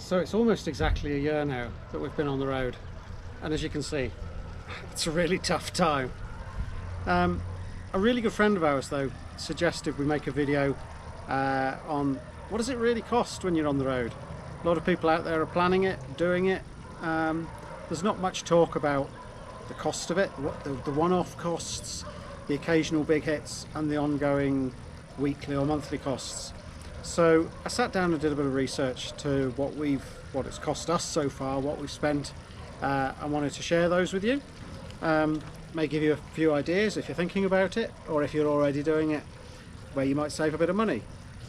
So it's almost exactly a year now that we've been on the road, and as you can see, it's a really tough time. A really good friend of ours though suggested we make a video on what does it really cost when you're on the road. A lot of people out there are planning it, doing it. There's not much talk about the cost of it, the one-off costs, the occasional big hits, and the ongoing weekly or monthly costs. So I sat down and did a bit of research to what it's cost us so far, what we've spent. I wanted to share those with you. May give you a few ideas if you're thinking about it, or if you're already doing it, where you might save a bit of money.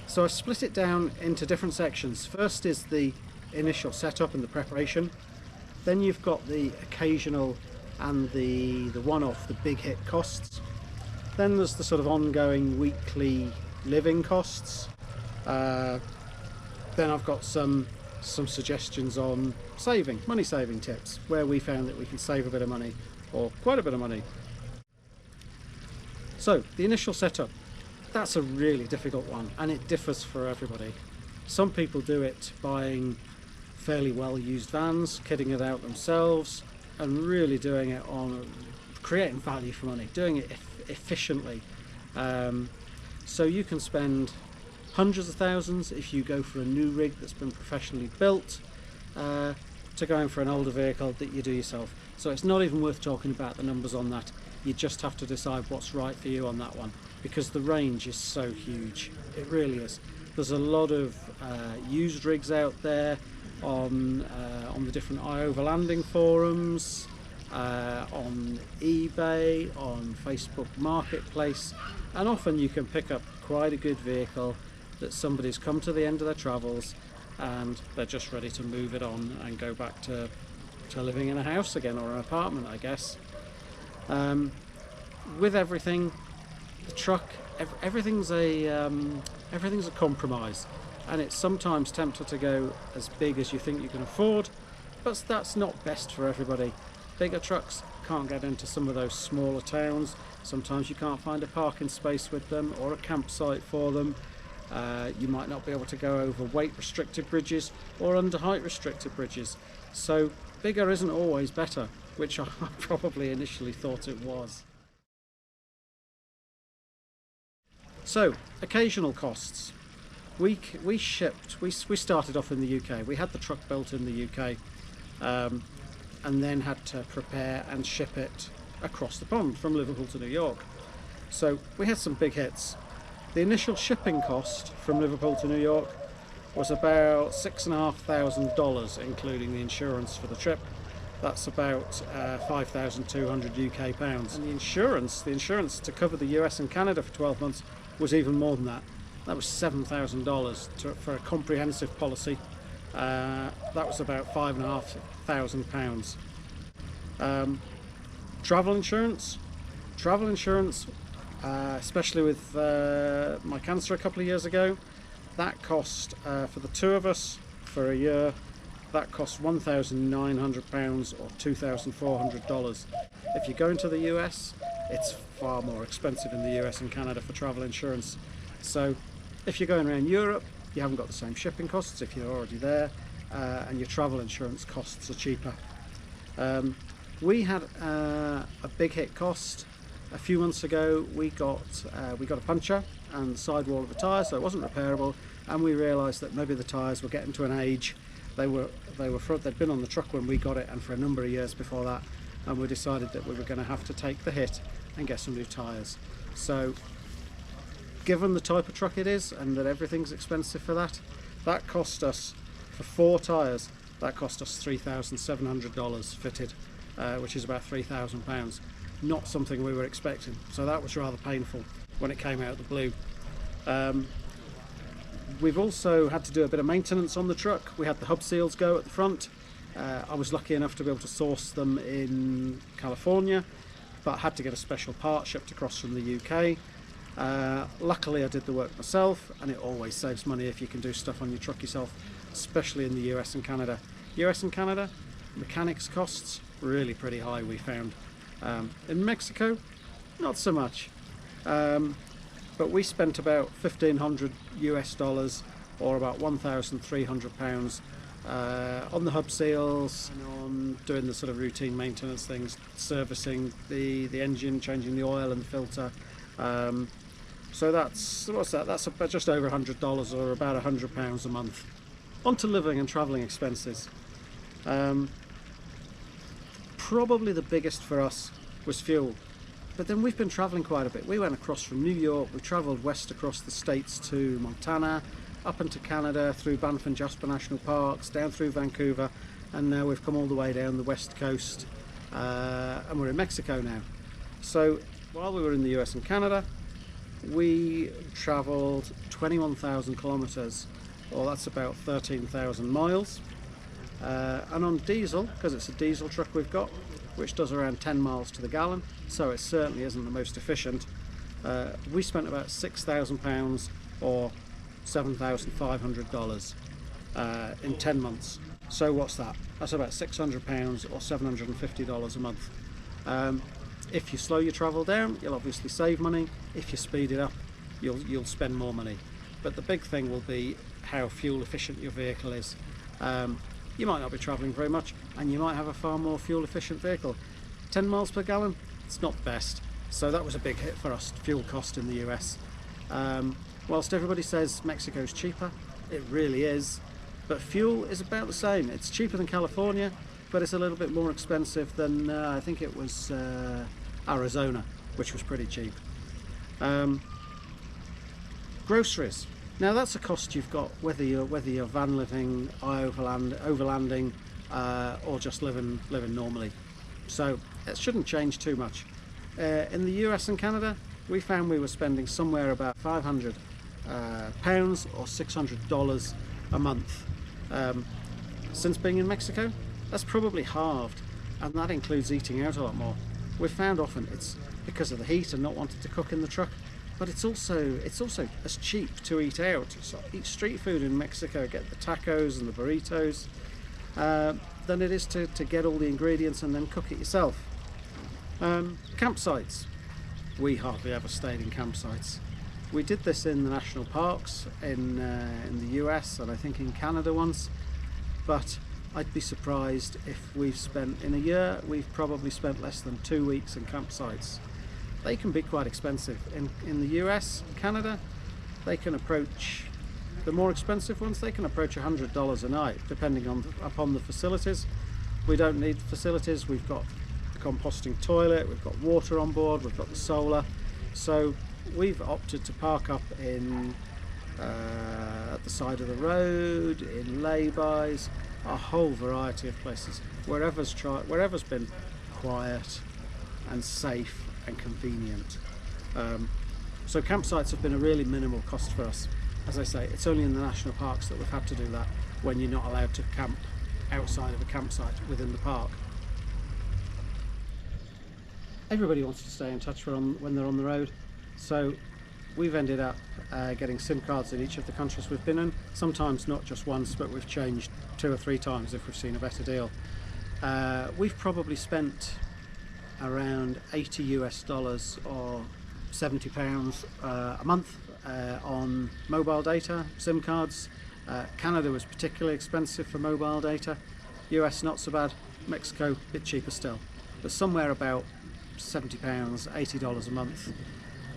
So I split it down into different sections. First is the initial setup and the preparation. Then you've got the occasional and the one-off, the big hit costs. Then there's the sort of ongoing weekly living costs. Then I've got some suggestions on money saving tips, where we found that we can save a bit of money, or quite a bit of money. So the initial setup, that's a really difficult one, and it differs for everybody. Some people do it buying fairly well used vans, kitting it out themselves, and really doing it on creating value for money, doing it efficiently. So you can spend hundreds of thousands if you go for a new rig that's been professionally built, to going for an older vehicle that you do yourself. So it's not even worth talking about the numbers on that. You just have to decide what's right for you on that one, because the range is so huge. It really is. There's a lot of used rigs out there on the different Overlanding forums, on eBay, on Facebook Marketplace, and often you can pick up quite a good vehicle that somebody's come to the end of their travels and they're just ready to move it on and go back to living in a house again, or an apartment, I guess. With everything, the truck, everything's a compromise, and it's sometimes tempted to go as big as you think you can afford, but that's not best for everybody. Bigger trucks can't get into some of those smaller towns. Sometimes you can't find a parking space with them or a campsite for them. You might not be able to go over weight restricted bridges or under height restricted bridges. So bigger isn't always better, which I probably initially thought it was. So occasional costs. We started off in the UK. We had the truck built in the UK, and then had to prepare and ship it across the pond from Liverpool to New York. So we had some big hits. The initial shipping cost from Liverpool to New York was about $6,500, including the insurance for the trip. That's about 5,200 UK pounds. And the insurance to cover the US and Canada for 12 months was even more than that. That was $7,000 for a comprehensive policy. That was about £5,500. Travel insurance, especially with my cancer a couple of years ago, that cost for the two of us for a year, that cost £1,900 or $2,400. If you're going to the US, it's far more expensive in the US and Canada for travel insurance. So if you're going around Europe, you haven't got the same shipping costs if you're already there, and your travel insurance costs are cheaper. We had a big hit cost a few months ago. We got a puncture and the sidewall of the tyre, so it wasn't repairable, and we realised that maybe the tyres were getting to an age. They'd been on the truck when we got it, and for a number of years before that, and we decided that we were going to have to take the hit and get some new tyres. So given the type of truck it is, and that everything's expensive for that cost us, for 4 tyres, that cost us $3,700 fitted, which is about £3,000. Not something we were expecting, so that was rather painful when it came out of the blue. We've also had to do a bit of maintenance on the truck. We had the hub seals go at the front. I was lucky enough to be able to source them in California, but had to get a special part shipped across from the UK. Luckily I did the work myself, and it always saves money if you can do stuff on your truck yourself, especially in the US and Canada. US and Canada, mechanics costs really pretty high, we found. In Mexico, not so much, but we spent about $1,500 US, or about £1,300 on the hub seals and on doing the sort of routine maintenance things, servicing the engine, changing the oil and the filter. So that's, what's that? That's about just over $100 or about £100 a month. On to living and travelling expenses. Probably the biggest for us was fuel. But then we've been travelling quite a bit. We went across from New York, we travelled west across the states to Montana, up into Canada, through Banff and Jasper National Parks, down through Vancouver, and now we've come all the way down the west coast, and we're in Mexico now. So while we were in the US and Canada, we travelled 21,000 kilometres, or that's about 13,000 miles, and on diesel, because it's a diesel truck we've got, which does around 10 miles to the gallon, so it certainly isn't the most efficient. We spent about £6,000 or $7,500 in 10 months. So what's that? That's about £600 or $750 a month. If you slow your travel down, you'll obviously save money. If you speed it up, you'll spend more money. But the big thing will be how fuel efficient your vehicle is. You might not be travelling very much and you might have a far more fuel efficient vehicle. 10 miles per gallon, it's not the best. So that was a big hit for us, fuel cost in the US. Whilst everybody says Mexico's cheaper, it really is. But fuel is about the same. It's cheaper than California, but it's a little bit more expensive than, I think it was Arizona, which was pretty cheap. Groceries. Now that's a cost you've got whether you're van living, overlanding, or just living normally. So it shouldn't change too much. In the US and Canada, we found we were spending somewhere about £500 or $600 a month. Since being in Mexico, that's probably halved, and that includes eating out a lot more. We've found often it's because of the heat and not wanting to cook in the truck, but it's also as cheap to eat out. So eat street food in Mexico, get the tacos and the burritos, than it is to get all the ingredients and then cook it yourself. Campsites. We hardly ever stayed in campsites. We did this in the national parks in the US and I think in Canada once, but I'd be surprised if we've spent, in a year, we've probably spent less than 2 weeks in campsites. They can be quite expensive. In the US, Canada, they can approach, the more expensive ones, they can approach $100 a night, depending upon the facilities. We don't need facilities. We've got a composting toilet, we've got water on board, we've got the solar. So we've opted to park up in at the side of the road, in lay-bys, a whole variety of places. Wherever's been quiet and safe and convenient. So campsites have been a really minimal cost for us. As I say, it's only in the national parks that we've had to do that, when you're not allowed to camp outside of a campsite within the park. Everybody wants to stay in touch when they're on the road, so we've ended up getting SIM cards in each of the countries we've been in. Sometimes not just once, but we've changed 2 or 3 times if we've seen a better deal. We've probably spent around $80 or £70 a month on mobile data, SIM cards. Canada was particularly expensive for mobile data. US not so bad. Mexico a bit cheaper still, but somewhere about £70, $80 a month.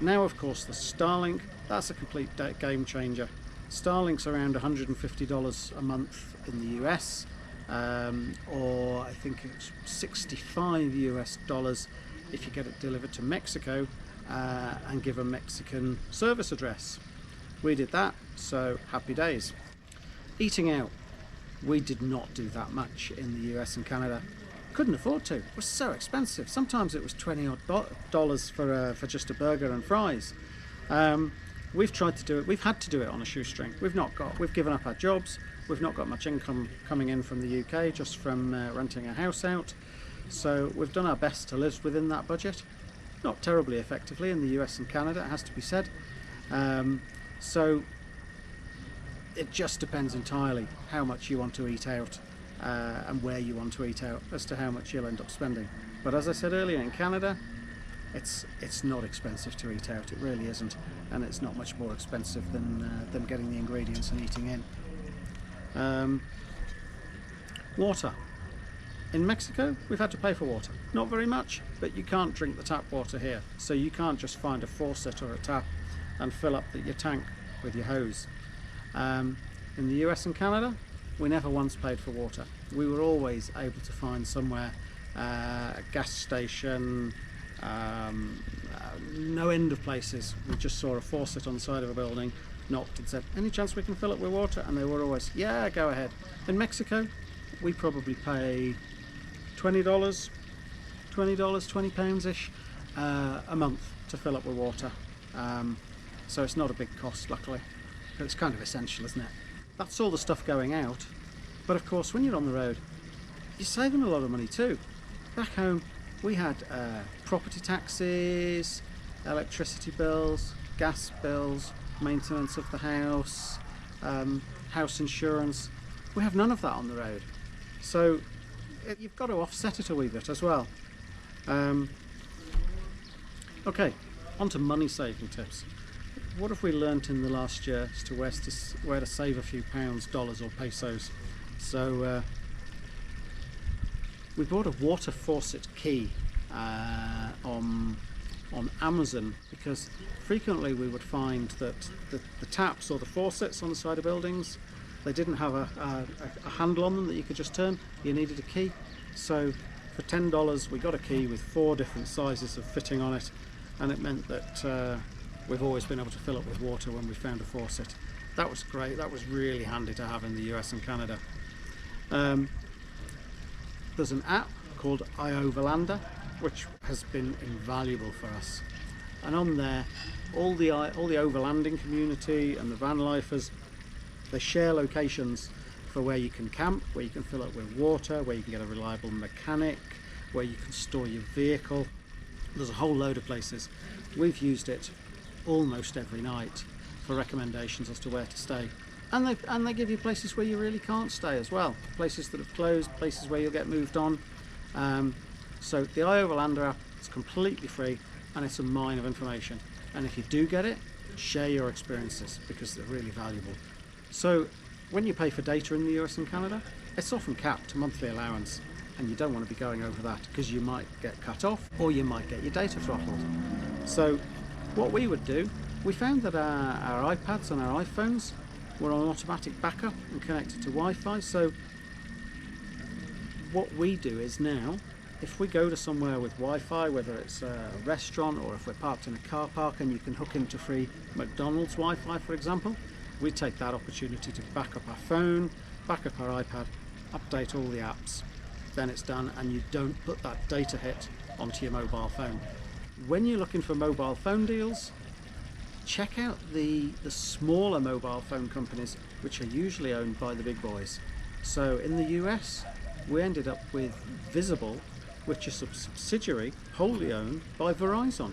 Now of course the Starlink, that's a complete game changer. Starlink's around $150 a month in the US, or I think it's $65 US if you get it delivered to Mexico and give a Mexican service address. We did that, so happy days. Eating out, we did not do that much in the US and Canada. Couldn't afford to. It was so expensive. Sometimes it was $20 odd for just a burger and fries. We've tried to do it. We've had to do it on a shoestring. We've given up our jobs. We've not got much income coming in from the UK, just from renting a house out. So we've done our best to live within that budget. Not terribly effectively in the US and Canada, it has to be said. So it just depends entirely how much you want to eat out and where you want to eat out as to how much you'll end up spending. But as I said earlier, in Canada, it's not expensive to eat out. It really isn't, and it's not much more expensive than getting the ingredients and eating in. Water. In Mexico, we've had to pay for water. Not very much, but you can't drink the tap water here. So you can't just find a faucet or a tap and fill up your tank with your hose. In the US and Canada, we never once paid for water. We were always able to find somewhere, a gas station, no end of places. We just saw a faucet on the side of a building, knocked and said, any chance we can fill it with water? And they were always, yeah, go ahead. In Mexico, we probably pay $20, £20-ish a month to fill up with water. So it's not a big cost, luckily. But it's kind of essential, isn't it? That's all the stuff going out. But of course, when you're on the road, you're saving a lot of money too. Back home, we had property taxes, electricity bills, gas bills, maintenance of the house, house insurance. We have none of that on the road. So you've got to offset it a wee bit as well. Okay, on to money saving tips. What have we learnt in the last year as to where to save a few pounds, dollars or pesos? So we bought a water faucet key on Amazon, because frequently we would find that the taps or the faucets on the side of buildings, they didn't have a handle on them that you could just turn. You needed a key. So for $10 we got a key with 4 different sizes of fitting on it, and it meant that we've always been able to fill up with water when we found a faucet. That was great. That was really handy to have in the US and Canada. There's an app called Overlanding, which has been invaluable for us. And on there, all the overlanding community and the van lifers, they share locations for where you can camp, where you can fill up with water, where you can get a reliable mechanic, where you can store your vehicle. There's a whole load of places. We've used it almost every night for recommendations as to where to stay. And they give you places where you really can't stay as well. Places that have closed, places where you'll get moved on. So the iOverlander app is completely free, and it's a mine of information. And if you do get it, share your experiences, because they're really valuable. So when you pay for data in the US and Canada, it's often capped to monthly allowance, and you don't want to be going over that because you might get cut off or you might get your data throttled. So what we would do, we found that our iPads and our iPhones were on automatic backup and connected to Wi-Fi. So what we do is now, if we go to somewhere with Wi-Fi, whether it's a restaurant or if we're parked in a car park and you can hook into free McDonald's Wi-Fi, for example, we take that opportunity to back up our phone, back up our iPad, update all the apps. Then it's done, and you don't put that data hit onto your mobile phone. When you're looking for mobile phone deals, check out the smaller mobile phone companies, which are usually owned by the big boys. So in the US, we ended up with Visible, which is a subsidiary wholly owned by Verizon.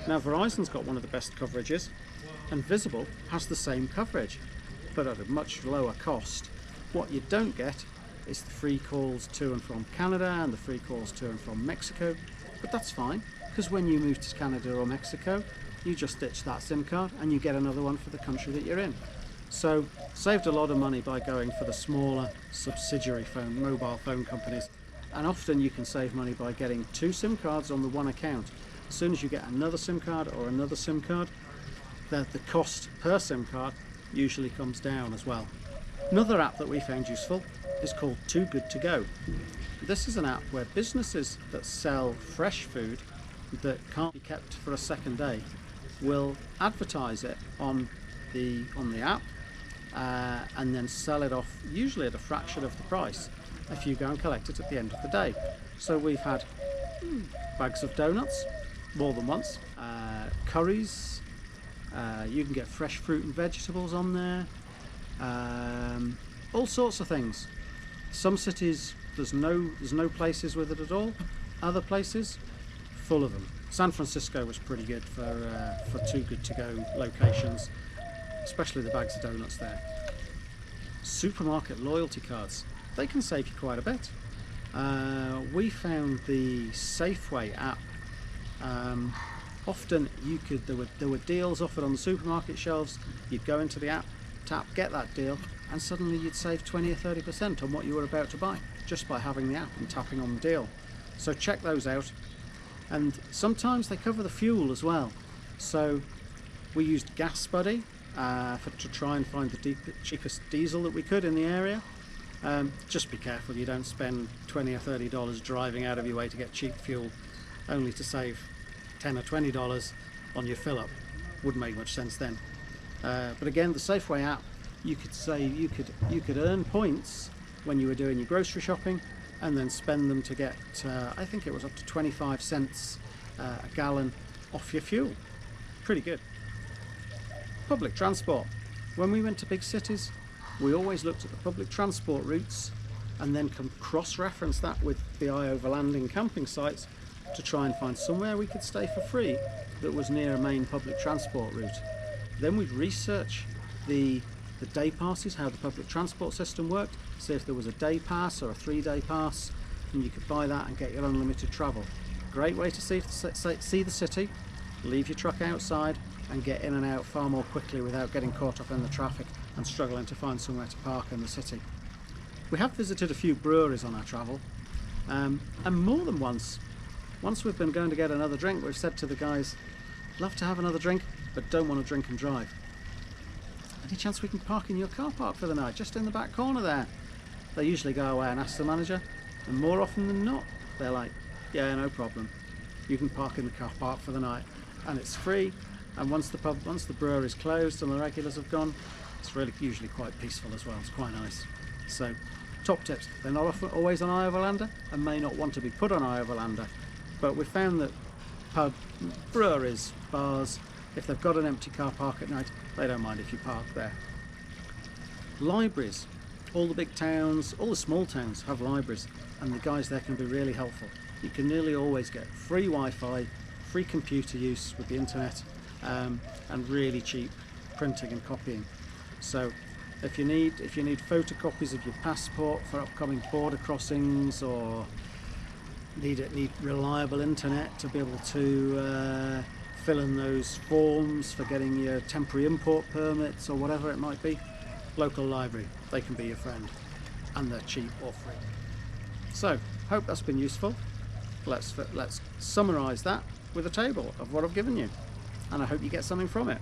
Now Verizon's got one of the best coverages, and Visible has the same coverage, but at a much lower cost. What you don't get is the free calls to and from Canada and the free calls to and from Mexico, but that's fine, because when you move to Canada or Mexico, you just ditch that SIM card and you get another one for the country that you're in. So saved a lot of money by going for the smaller subsidiary mobile phone companies. And often you can save money by getting 2 SIM cards on the one account. As soon as you get another SIM card or another SIM card, the cost per SIM card usually comes down as well. Another app that we found useful is called Too Good To Go. This is an app where businesses that sell fresh food that can't be kept for a second day will advertise it on the app and then sell it off, usually at a fraction of the price, if you go and collect it at the end of the day. So we've had bags of donuts more than once, curries, you can get fresh fruit and vegetables on there, all sorts of things. Some cities there's no places with it at all. Other places, full of them. San Francisco was pretty good for Too Good To Go locations, especially the bags of donuts there. Supermarket loyalty cards, they can save you quite a bit. We found the Safeway app. Often there were deals offered on the supermarket shelves. You'd go into the app, tap, get that deal, and suddenly you'd save 20 or 30% on what you were about to buy just by having the app and tapping on the deal. So check those out. And sometimes they cover the fuel as well. So we used Gas Buddy to try and find the cheapest diesel that we could in the area. Just be careful you don't spend $20 or $30 driving out of your way to get cheap fuel, only to save $10 or $20 on your fill up. Wouldn't make much sense then. But again, the Safeway app, you could earn points when you were doing your grocery shopping, and then spend them to get I think it was up to 25 cents a gallon off your fuel. Pretty good. Public transport. When we went to big cities, we always looked at the public transport routes and then cross-reference that with the Overlanding camping sites to try and find somewhere we could stay for free that was near a main public transport route. Then we'd research the day passes, how the public transport system worked, see if there was a day pass or a 3-day pass, and you could buy that and get your unlimited travel. Great way to see the city, leave your truck outside and get in and out far more quickly without getting caught up in the traffic and struggling to find somewhere to park in the city. We have visited a few breweries on our travel, and more than once we've been going to get another drink, we've said to the guys, love to have another drink but don't want to drink and drive. Any chance we can park in your car park for the night, just in the back corner there? They usually go away and ask the manager, and more often than not they're like, yeah, no problem, you can park in the car park for the night, and it's free. And once the brewery's closed and the regulars have gone, it's really usually quite peaceful as well. It's quite nice. So, top tips. They're not always on iOverlander and may not want to be put on iOverlander, but we've found that breweries, bars, if they've got an empty car park at night, they don't mind if you park there. Libraries. All the big towns, all the small towns have libraries, and the guys there can be really helpful. You can nearly always get free Wi-Fi, free computer use with the internet, and really cheap printing and copying. So if you need photocopies of your passport for upcoming border crossings, or need reliable internet to be able to fill in those forms for getting your temporary import permits or whatever it might be, local library, they can be your friend, and they're cheap or free. So hope that's been useful. Let's summarise that with a table of what I've given you, and I hope you get something from it.